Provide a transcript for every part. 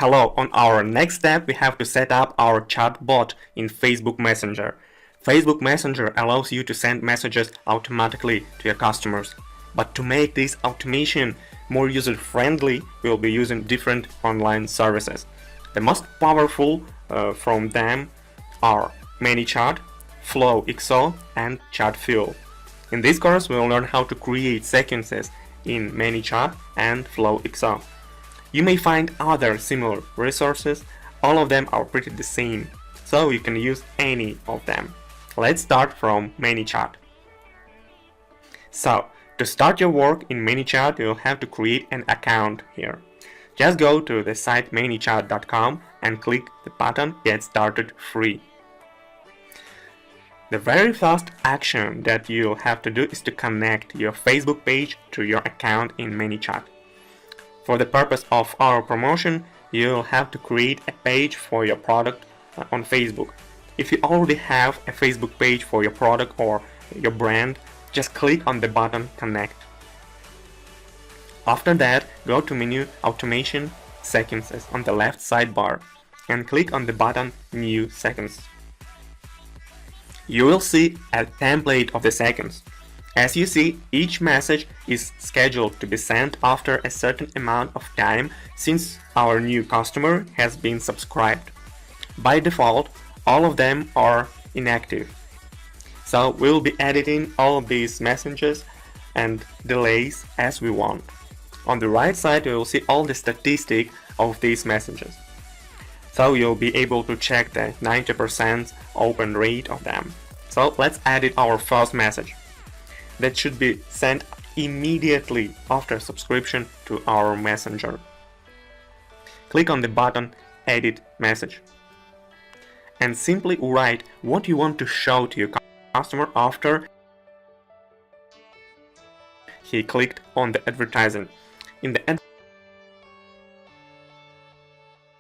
Hello, on our next step we have to set up our chatbot in Facebook Messenger. Facebook Messenger allows you to send messages automatically to your customers. But to make this automation more user-friendly, we will be using different online services. The most powerful from them are ManyChat, FlowXO and Chatfuel. In this course we will learn how to create sequences in ManyChat and FlowXO. You may find other similar resources, all of them are pretty the same, so you can use any of them. Let's start from ManyChat. So, to start your work in ManyChat, you'll have to create an account here. Just go to the site manychat.com and click the button Get Started Free. The very first action that you'll have to do is to connect your Facebook page to your account in ManyChat. For the purpose of our promotion, you'll have to create a page for your product on Facebook. If you already have a Facebook page for your product or your brand, just click on the button Connect. After that, go to menu Automation Sequences on the left sidebar and click on the button New Sequence. You will see a template of the sequence. As you see, each message is scheduled to be sent after a certain amount of time since our new customer has been subscribed. By default, all of them are inactive. So we'll be editing all of these messages and delays as we want. On the right side, you will see all the statistics of these messages. So you'll be able to check the 90% open rate of them. So let's edit our first message. That should be sent immediately after subscription to our messenger. Click on the button Edit Message and simply write what you want to show to your customer after he clicked on the advertising. In the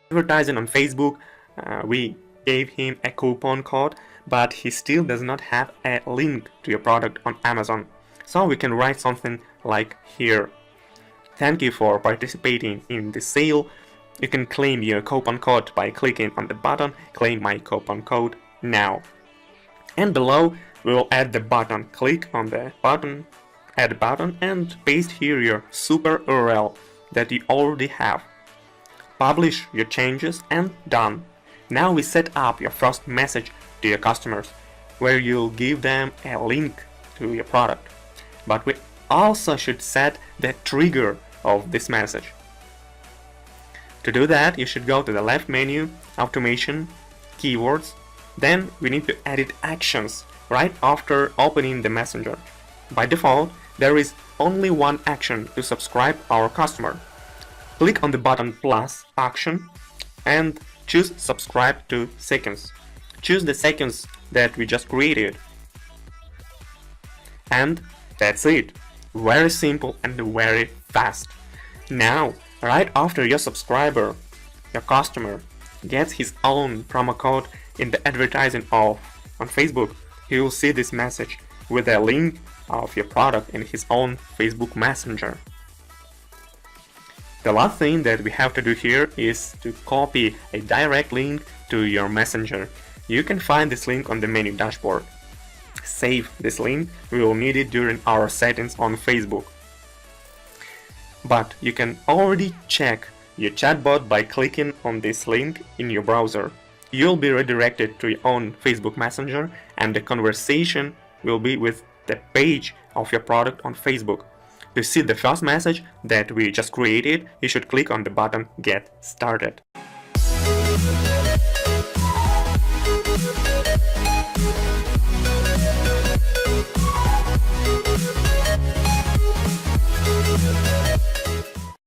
advertising on Facebook, we gave him a coupon code, but he still does not have a link to your product on Amazon. So we can write something like here. Thank you for participating in the sale. You can claim your coupon code by clicking on the button Claim my coupon code now. And below we will add the button. Click on the button, Add button, and paste here your super URL that you already have. Publish your changes and done. Now we set up your first message to your customers, where you'll give them a link to your product. But we also should set the trigger of this message. To do that, you should go to the left menu, Automation, Keywords. Then we need to edit actions right after opening the messenger. By default, there is only one action to subscribe our customer. Click on the button plus action and choose Subscribe to Sequence. Choose the sequence that we just created. And that's it. Very simple and very fast. Now, right after your subscriber, your customer, gets his own promo code in the advertising on Facebook, he will see this message with a link of your product in his own Facebook Messenger. The last thing that we have to do here is to copy a direct link to your messenger. You can find this link on the menu dashboard. Save this link, we will need it during our settings on Facebook. But you can already check your chatbot by clicking on this link in your browser. You'll be redirected to your own Facebook Messenger and the conversation will be with the page of your product on Facebook. To see the first message that we just created, you should click on the button Get Started.